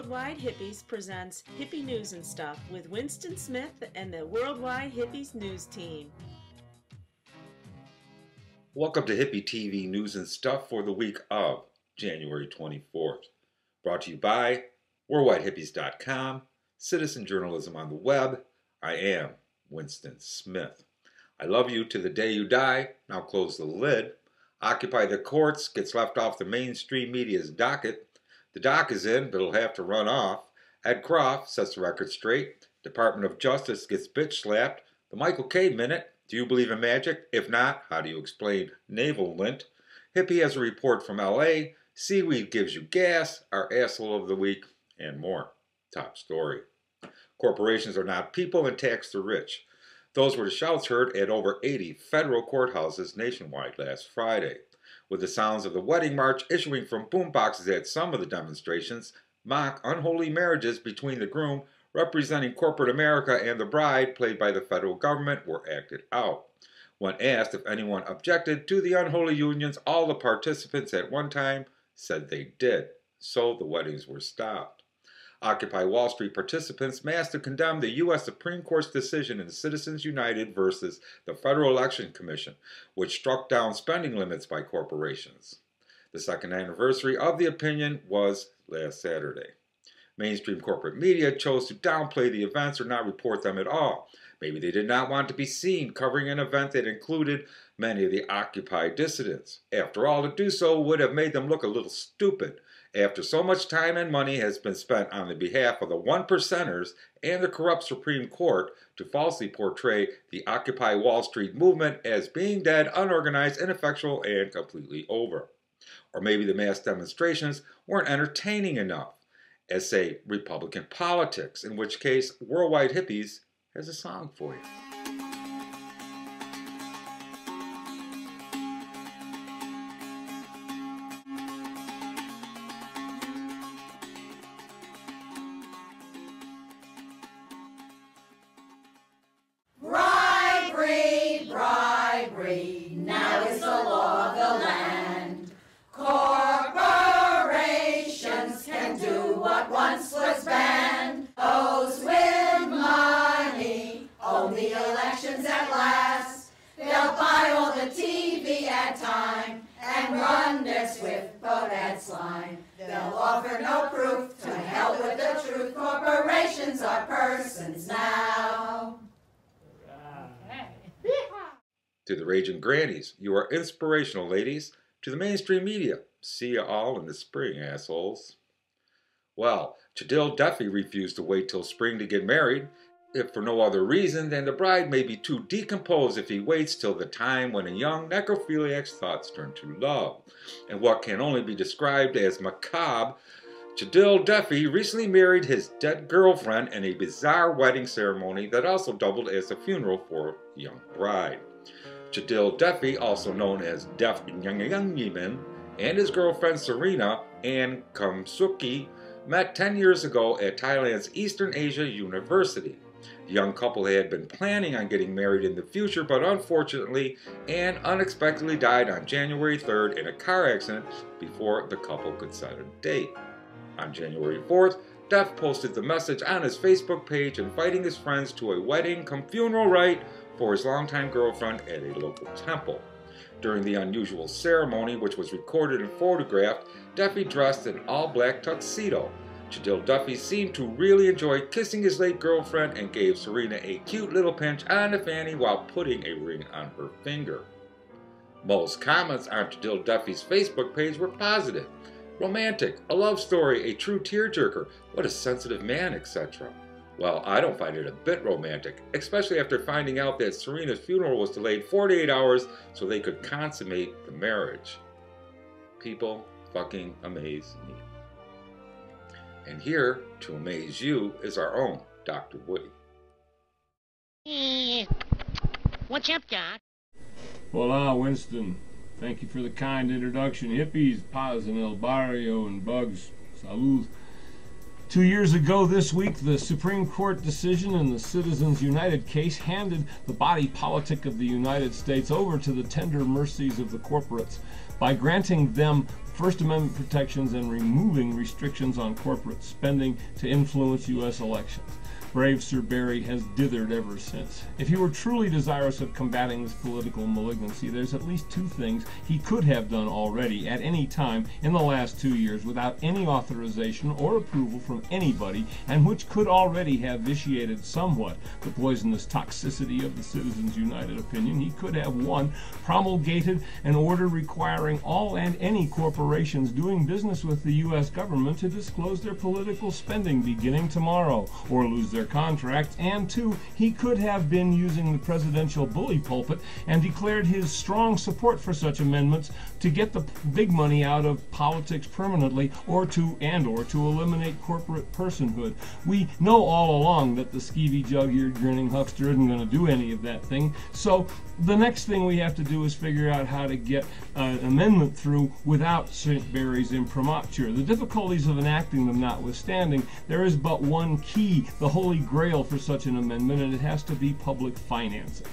Worldwide Hippies presents Hippie News and Stuff with Winston Smith and the Worldwide Hippies News Team. Welcome to Hippie TV News and Stuff for the week of January 24th. Brought to you by WorldwideHippies.com, citizen journalism on the web. I am Winston Smith. I love you to the day you die. Now close the lid. Occupy the courts gets left off the mainstream media's docket. The dock is in, but it'll have to run off. Ed Croft sets the record straight. Department of Justice gets bitch slapped. The Michael K. Minute. Do you believe in magic? If not, how do you explain naval lint? Hippy has a report from LA. Seaweed gives you gas. Our asshole of the week, and more. Top story. Corporations are not people and tax the rich. Those were the shouts heard at over 80 federal courthouses nationwide last Friday. With the sounds of the wedding march issuing from boomboxes at some of the demonstrations, mock unholy marriages between the groom representing corporate America and the bride, played by the federal government, were acted out. When asked if anyone objected to the unholy unions, all the participants at one time said they did, so the weddings were stopped. Occupy Wall Street participants massed to condemn the U.S. Supreme Court's decision in Citizens United versus the Federal Election Commission, which struck down spending limits by corporations. The second anniversary of the opinion was last Saturday. Mainstream corporate media chose to downplay the events or not report them at all. Maybe they did not want to be seen covering an event that included many of the Occupy dissidents. After all, to do so would have made them look a little stupid. After so much time and money has been spent on the behalf of the one-percenters and the corrupt Supreme Court to falsely portray the Occupy Wall Street movement as being dead, unorganized, ineffectual, and completely over. Or maybe the mass demonstrations weren't entertaining enough, as say Republican politics, in which case Worldwide Hippies has a song for you. Bribery, now is the law of the land. Corporations can do what once was banned. Those with money own the elections at last. They'll buy all the TV ad time and run their swift boat ads line. They'll offer no proof, to hell with the truth. Corporations are persons now. To the raging grannies, you are inspirational, ladies. To the mainstream media, see you all in the spring, assholes. Well, Chadill Duffy refused to wait till spring to get married, if for no other reason than the bride may be too decomposed if he waits till the time when a young necrophiliac's thoughts turn to love. And what can only be described as macabre, Chadill Duffy recently married his dead girlfriend in a bizarre wedding ceremony that also doubled as a funeral for the young bride. Chadill Duffy, also known as Def Young, and his girlfriend Serena Ann Kamsuki met 10 years ago at Thailand's Eastern Asia University. The young couple had been planning on getting married in the future, but unfortunately Ann unexpectedly died on January 3rd in a car accident before the couple could set a date. On January 4th, Def posted the message on his Facebook page inviting his friends to a wedding cum funeral rite for his longtime girlfriend at a local temple. During the unusual ceremony, which was recorded and photographed, Duffy dressed in an all-black tuxedo. Chadill Duffy seemed to really enjoy kissing his late girlfriend and gave Serena a cute little pinch on the fanny while putting a ring on her finger. Most comments on Chadill Duffy's Facebook page were positive. Romantic, a love story, a true tearjerker, what a sensitive man, etc. Well, I don't find it a bit romantic, especially after finding out that Serena's funeral was delayed 48 hours so they could consummate the marriage. People fucking amaze me. And here, to amaze you, is our own Dr. Woody. What's up, Doc? Hola, Winston. Thank you for the kind introduction. Hippies, paz en el barrio, and bugs. Salud. 2 years ago this week, the Supreme Court decision in the Citizens United case handed the body politic of the United States over to the tender mercies of the corporates by granting them First Amendment protections and removing restrictions on corporate spending to influence U.S. elections. Brave Sir Barry has dithered ever since. If he were truly desirous of combating this political malignancy, there's at least two things he could have done already at any time in the last 2 years without any authorization or approval from anybody, and which could already have vitiated somewhat the poisonous toxicity of the Citizens United opinion. He could have, one, promulgated an order requiring all and any corporations doing business with the U.S. government to disclose their political spending beginning tomorrow, or lose their contracts, and two, he could have been using the presidential bully pulpit and declared his strong support for such amendments to get the big money out of politics permanently, or to eliminate corporate personhood. We know all along that the skeevy, jug-eared, grinning huckster isn't going to do any of that thing, so the next thing we have to do is figure out how to get an amendment through without St. Barry's imprimatur. The difficulties of enacting them notwithstanding, there is but one key, the holy grail for such an amendment, and it has to be public financing.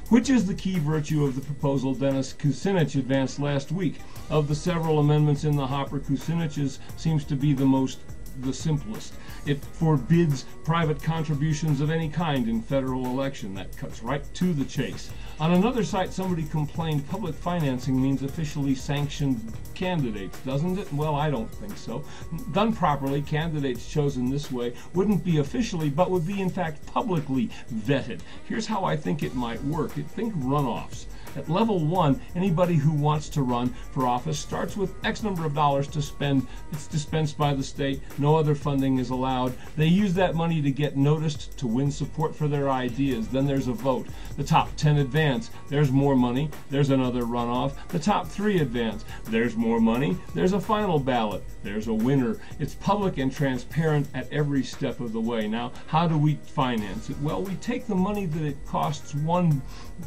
Which is the key virtue of the proposal Dennis Kucinich advanced last week. Of the several amendments in the hopper, Kucinich's seems to be the simplest. It forbids private contributions of any kind in federal election. That cuts right to the chase. On another site, somebody complained public financing means officially sanctioned candidates, doesn't it? Well, I don't think so. Done properly, candidates chosen this way wouldn't be officially, but would be in fact publicly vetted. Here's how I think it might work. Think runoffs. At level 1, anybody who wants to run for office starts with X number of dollars to spend. It's dispensed by the state. No other funding is allowed. They use that money to get noticed, to win support for their ideas. Then there's a vote. The top 10 advance. There's more money. There's another runoff. The top 3 advance. There's more money. There's a final ballot. There's a winner. It's public and transparent at every step of the way. Now, how do we finance it? Well, we take the money that it costs one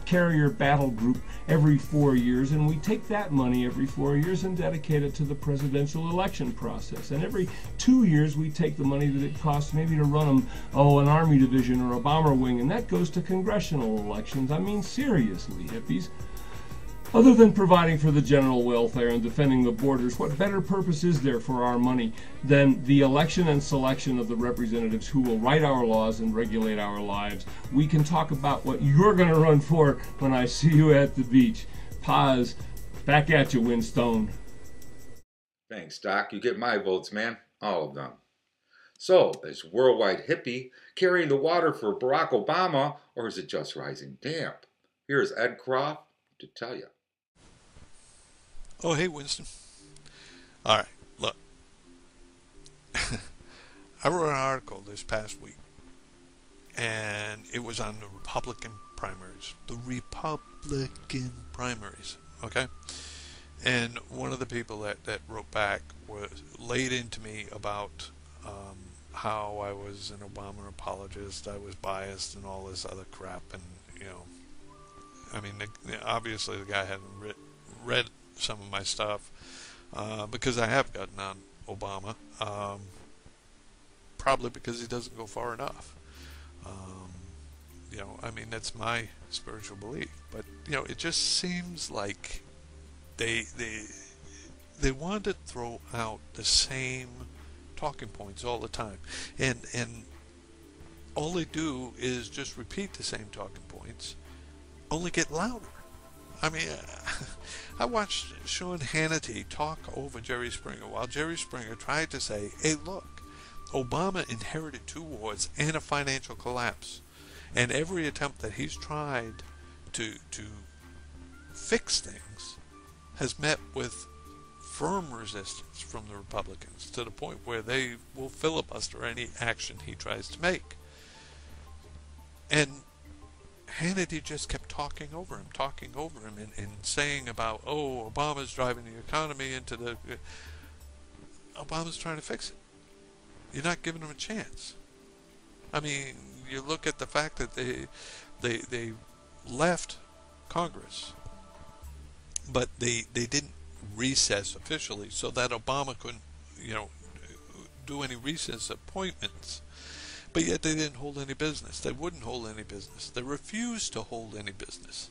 carrier battle group every 4 years, and we take that money every 4 years and dedicate it to the presidential election process. And every 2 years we take the money that it costs maybe to run them, an army division or a bomber wing, and that goes to congressional elections. I mean, seriously, hippies. Other than providing for the general welfare and defending the borders, what better purpose is there for our money than the election and selection of the representatives who will write our laws and regulate our lives? We can talk about what you're going to run for when I see you at the beach. Paz, back at you, Winstone. Thanks, Doc. You get my votes, man. All of them. So, is Worldwide Hippie carrying the water for Barack Obama, or is it just rising damp? Here's Ed Croft to tell you. Oh, hey, Winston. All right, look. I wrote an article this past week, and it was on the Republican primaries. The Republican primaries, okay? And one of the people that wrote back laid into me about how I was an Obama apologist, I was biased, and all this other crap, and, I mean, obviously the guy hadn't read some of my stuff, because I have gotten on Obama, probably because he doesn't go far enough. I mean, that's my spiritual belief, but it just seems like they want to throw out the same talking points all the time, and all they do is just repeat the same talking points, only get louder. I mean, I watched Sean Hannity talk over Jerry Springer while Jerry Springer tried to say, hey, look, Obama inherited 2 wars and a financial collapse. And every attempt that he's tried to fix things has met with firm resistance from the Republicans, to the point where they will filibuster any action he tries to make. And Hannity just kept talking over him, and saying about, Obama's driving the economy into the... Obama's trying to fix it. You're not giving him a chance. I mean, you look at the fact that they left Congress, but they didn't recess officially, so that Obama couldn't, do any recess appointments. But yet they didn't hold any business. They wouldn't hold any business. They refused to hold any business.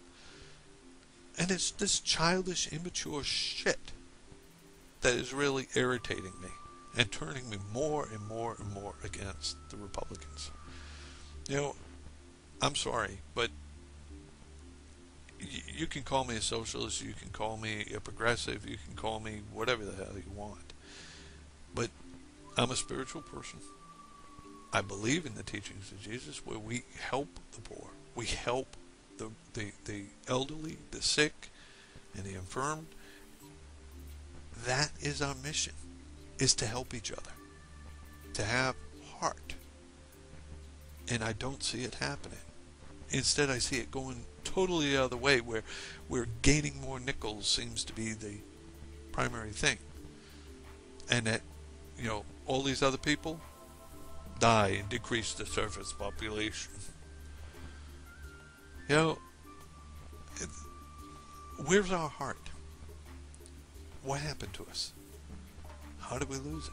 And it's this childish, immature shit that is really irritating me and turning me more and more and more against the Republicans. You know, I'm sorry, but you can call me a socialist, you can call me a progressive, you can call me whatever the hell you want. But I'm a spiritual person. I believe in the teachings of Jesus, where we help the poor. We help the elderly, the sick, and the infirmed. That is our mission, is to help each other, to have heart. And I don't see it happening. Instead, I see it going totally the other way, where gaining more nickels seems to be the primary thing. And that, you know, all these other people die and decrease the surface population. You know, where's our heart? What happened to us? How did we lose it?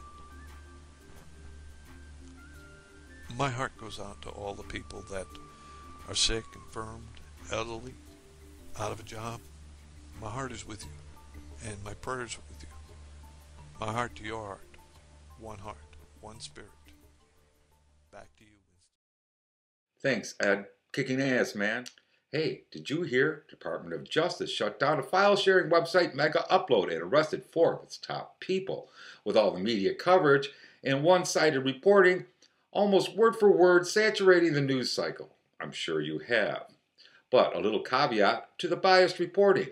My heart goes out to all the people that are sick, infirmed, elderly, out of a job. My heart is with you, and my prayers are with you. My heart to your heart. One heart, one spirit. Back to you, Winston. Thanks, Ed. Kicking ass, man. Hey, did you hear? Department of Justice shut down a file-sharing website, Mega Upload, and arrested 4 of its top people. With all the media coverage and one-sided reporting, almost word for word saturating the news cycle. I'm sure you have. But a little caveat to the biased reporting.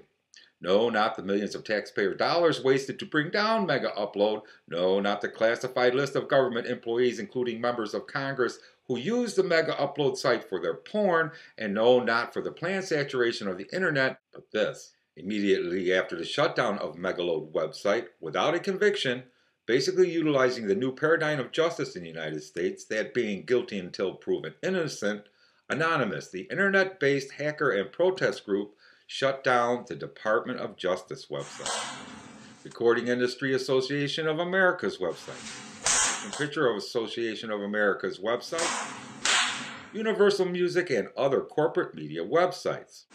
No, not the millions of taxpayer dollars wasted to bring down Mega Upload. No, not the classified list of government employees, including members of Congress, who use the Mega Upload site for their porn. And no, not for the planned saturation of the internet, but this. Immediately after the shutdown of Megaload website, without a conviction, basically utilizing the new paradigm of justice in the United States, that being guilty until proven innocent, Anonymous, the internet-based hacker and protest group, shut down the Department of Justice website, Recording Industry Association of America's website, and Picture of Association of America's website, Universal Music, and other corporate media websites.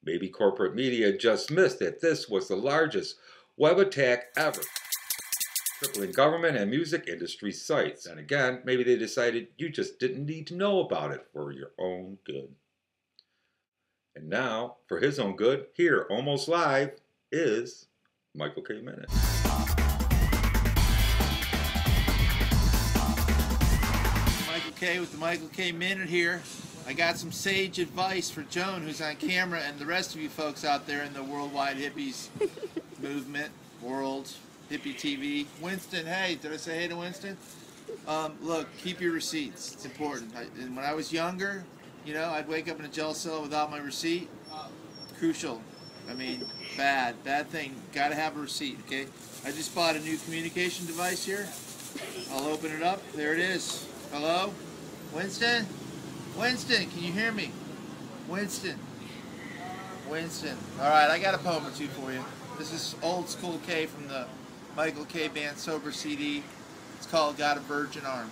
Maybe corporate media just missed that this was the largest web attack ever, crippling government and music industry sites. And again, maybe they decided you just didn't need to know about it for your own good. And now, for his own good, here, almost live, is Michael K. Minute. Michael K. with the Michael K. Minute here. I got some sage advice for Joan, who's on camera, and the rest of you folks out there in the worldwide hippies movement, world, hippie TV. Winston, hey, did I say hey to Winston? Look, keep your receipts. It's important. And when I was younger, you know, I'd wake up in a jail cell without my receipt. Crucial. I mean, bad thing. Gotta have a receipt, okay? I just bought a new communication device here. I'll open it up. There it is. Hello? Winston? Winston, can you hear me? Winston. Winston. Alright, I got a poem or two for you. This is Old School K from the Michael K. Band Sober CD. It's called Got a Virgin Arm.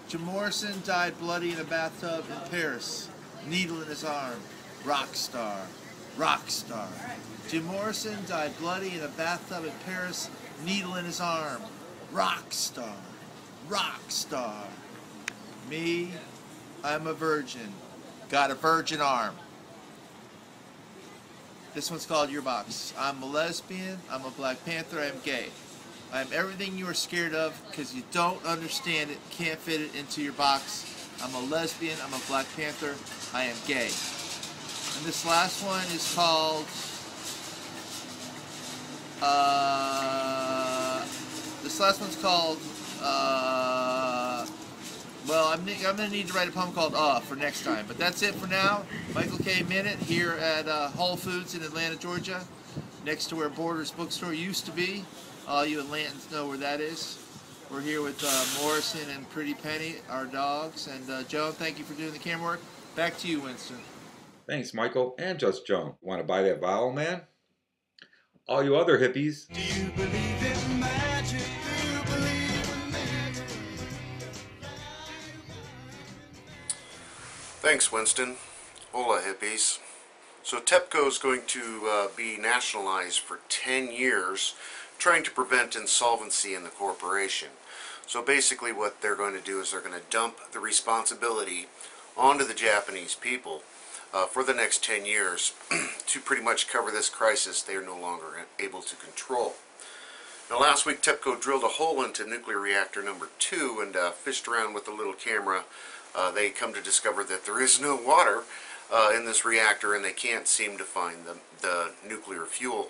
Jim Morrison died bloody in a bathtub in Paris. Needle in his arm. Rock star. Rock star. Jim Morrison died bloody in a bathtub in Paris. Needle in his arm. Rock star. Rock star. Me, I'm a virgin. Got a virgin arm. This one's called Your Box. I'm a lesbian. I'm a Black Panther. I'm gay. I'm everything you are scared of because you don't understand it, can't fit it into your box. I'm a lesbian, I'm a Black Panther, I am gay. And this last one is called, well, I'm going to need to write a poem called for next time. But that's it for now. Michael K. Minute here at Whole Foods in Atlanta, Georgia, next to where Borders Bookstore used to be. All you Atlantans know where that is. We're here with Morrison and Pretty Penny, our dogs. And Joan, thank you for doing the camera work. Back to you, Winston. Thanks, Michael, and just Joan. Want to buy that vowel, man? All you other hippies. Do you believe in magic? Do you believe Thanks, Winston. Hola, hippies. So TEPCO is going to be nationalized for 10 years, trying to prevent insolvency in the corporation. So basically what they're going to do is they're going to dump the responsibility onto the Japanese people for the next 10 years to pretty much cover this crisis they are no longer able to control. Now last week TEPCO drilled a hole into nuclear reactor number 2 and fished around with a little camera. They come to discover that there is no water in this reactor and they can't seem to find the nuclear fuel.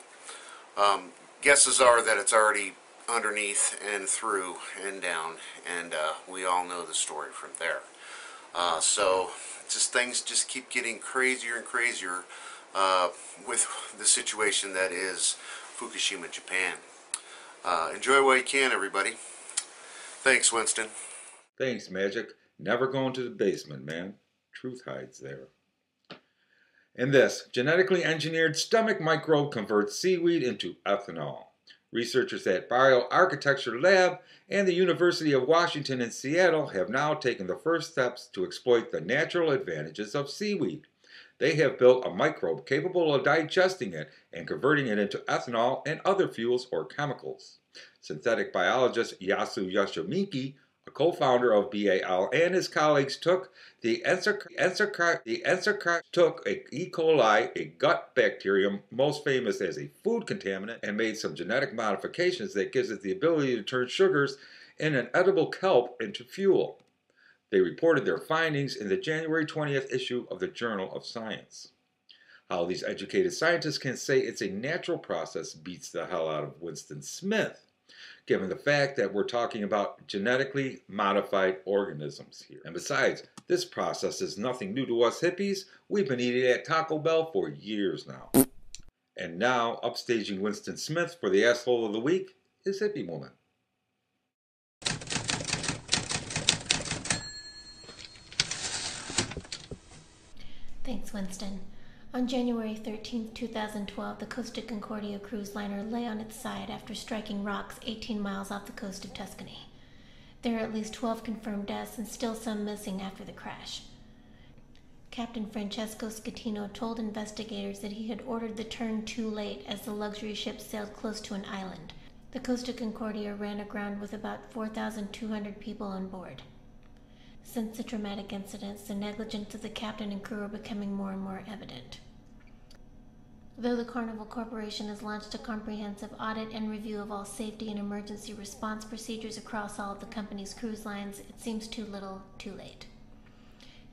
Guesses are that it's already underneath and through and down, and we all know the story from there. So things just keep getting crazier and crazier with the situation that is Fukushima, Japan. Enjoy while you can, everybody. Thanks, Winston. Thanks, Magic. Never go into the basement, man. Truth hides there. And this genetically engineered stomach microbe converts seaweed into ethanol. Researchers at Bioarchitecture Lab and the University of Washington in Seattle have now taken the first steps to exploit the natural advantages of seaweed. They have built a microbe capable of digesting it and converting it into ethanol and other fuels or chemicals. Synthetic biologist Yasu Yoshimiki, a co-founder of BAL, and his colleagues took E. coli, a gut bacterium most famous as a food contaminant, and made some genetic modifications that gives it the ability to turn sugars in an edible kelp into fuel. They reported their findings in the January 20th issue of the Journal of Science. How these educated scientists can say it's a natural process beats the hell out of Winston Smith, given the fact that we're talking about genetically modified organisms here. And besides, this process is nothing new to us hippies. We've been eating at Taco Bell for years now. And now, upstaging Winston Smith for the asshole of the week is Hippie Woman. Thanks, Winston. On January 13, 2012, the Costa Concordia cruise liner lay on its side after striking rocks 18 miles off the coast of Tuscany. There are at least 12 confirmed deaths and still some missing after the crash. Captain Francesco Schettino told investigators that he had ordered the turn too late as the luxury ship sailed close to an island. The Costa Concordia ran aground with about 4,200 people on board. Since the traumatic incidents, the negligence of the captain and crew are becoming more and more evident. Though the Carnival Corporation has launched a comprehensive audit and review of all safety and emergency response procedures across all of the company's cruise lines, it seems too little, too late.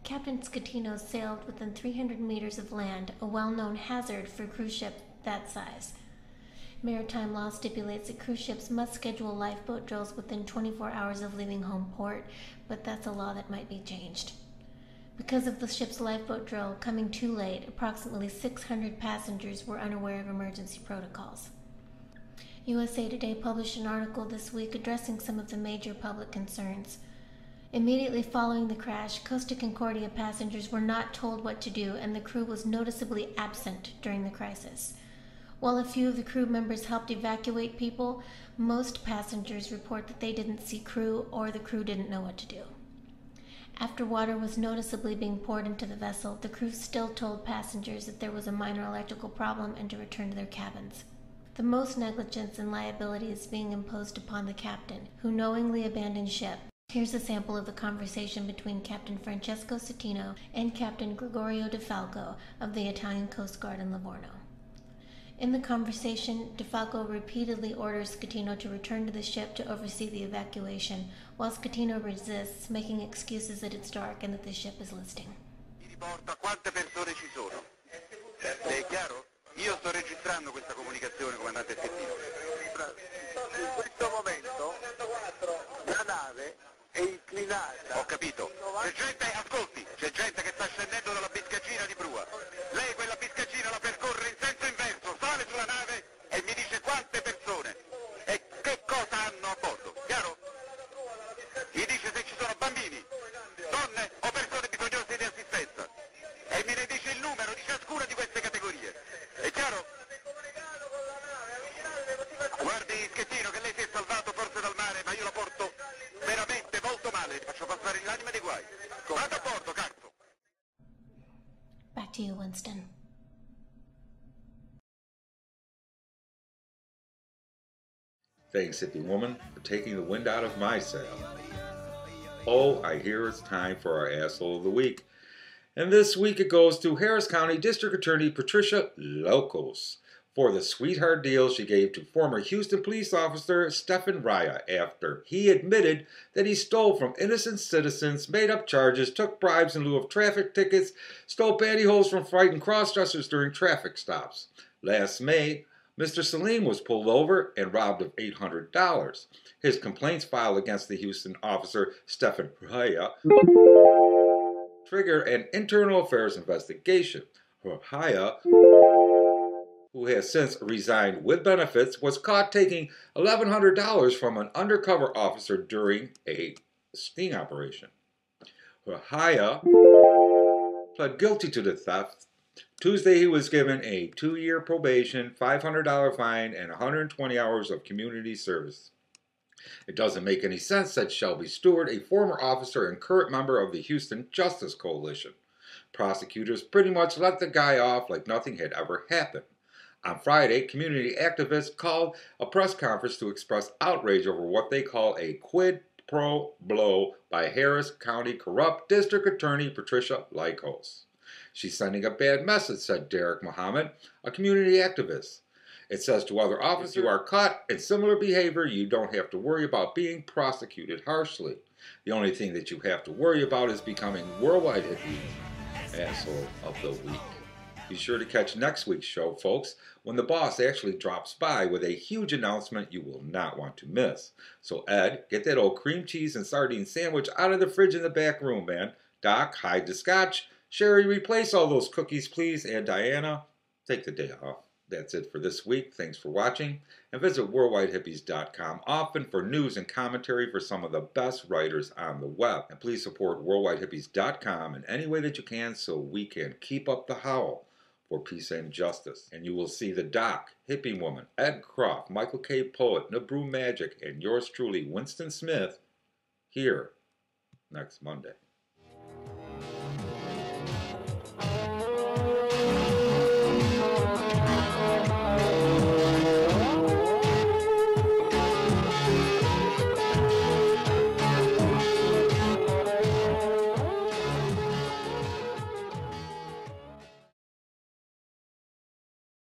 Captain Schettino sailed within 300 meters of land, a well-known hazard for a cruise ship that size. Maritime law stipulates that cruise ships must schedule lifeboat drills within 24 hours of leaving home port, but that's a law that might be changed. Because of the ship's lifeboat drill coming too late, approximately 600 passengers were unaware of emergency protocols. USA Today published an article this week addressing some of the major public concerns. Immediately following the crash, Costa Concordia passengers were not told what to do, and the crew was noticeably absent during the crisis. While a few of the crew members helped evacuate people, most passengers report that they didn't see crew or the crew didn't know what to do. After water was noticeably being poured into the vessel, the crew still told passengers that there was a minor electrical problem and to return to their cabins. The most negligence and liability is being imposed upon the captain, who knowingly abandoned ship. Here's a sample of the conversation between Captain Francesco Schettino and Captain Gregorio De Falco of the Italian Coast Guard in Livorno. In the conversation, De Falco repeatedly orders Schettino to return to the ship to oversee the evacuation, while Schettino resists, making excuses that it's dark and that the ship is listing. Quante persone ci sono? È chiaro? Io sto registrando questa comunicazione, comandante Schettino. In questo momento la nave è inclinata. Ho capito. C'è gente, ascolti, c'è gente che sta scendendo dalla biscaggina di prua. Lei quella biscaggina la percorre in senso inverso, sale sulla nave e mi dice quante persone e che cosa hanno a bordo, chiaro? Mi dice se ci sono bambini, donne o persone bisognose di assistenza e me ne dice il numero di ciascuna di queste categorie. È chiaro? Guardi Schettino che lei si è salvato forse dal mare, ma io la porto veramente molto male, faccio passare l'anima dei guai. Vado a bordo, cazzo! to you, Winston. Thanks, hippie woman, for taking the wind out of my sail. Oh, I hear it's time for our Asshole of the Week. And this week it goes to Harris County District Attorney Patricia Locos for the sweetheart deal she gave to former Houston police officer Stephen Raya after he admitted that he stole from innocent citizens, made up charges, took bribes in lieu of traffic tickets, stole pantyhose from frightened cross-dressers during traffic stops. Last May, Mr. Salim was pulled over and robbed of $800. His complaints filed against the Houston officer Stephen Raya trigger an internal affairs investigation. Raya, who has since resigned with benefits, was caught taking $1,100 from an undercover officer during a sting operation. Raya pled guilty to the theft. Tuesday, he was given a 2-year probation, $500 fine, and 120 hours of community service. It doesn't make any sense, said Shelby Stewart, a former officer and current member of the Houston Justice Coalition. Prosecutors pretty much let the guy off like nothing had ever happened. On Friday, community activists called a press conference to express outrage over what they call a quid pro blow by Harris County corrupt District Attorney Patricia Locos. She's sending a bad message, said Derek Muhammad, a community activist. It says to other officers, if you are caught in similar behavior, you don't have to worry about being prosecuted harshly. The only thing that you have to worry about is becoming Worldwide Hippie Asshole of the Week. Be sure to catch next week's show, folks, when the boss actually drops by with a huge announcement you will not want to miss. So Ed, get that old cream cheese and sardine sandwich out of the fridge in the back room, man. Doc, hide the scotch. Sherry, replace all those cookies, please. And Diana, take the day off. That's it for this week. Thanks for watching. And visit worldwidehippies.com often for news and commentary for some of the best writers on the web. And please support worldwidehippies.com in any way that you can so we can keep up the howl for peace and justice. And you will see the Doc, Hippie Woman, Ed Croft, Michael K. Poet, Nabru Magic, and yours truly, Winston Smith, here next Monday.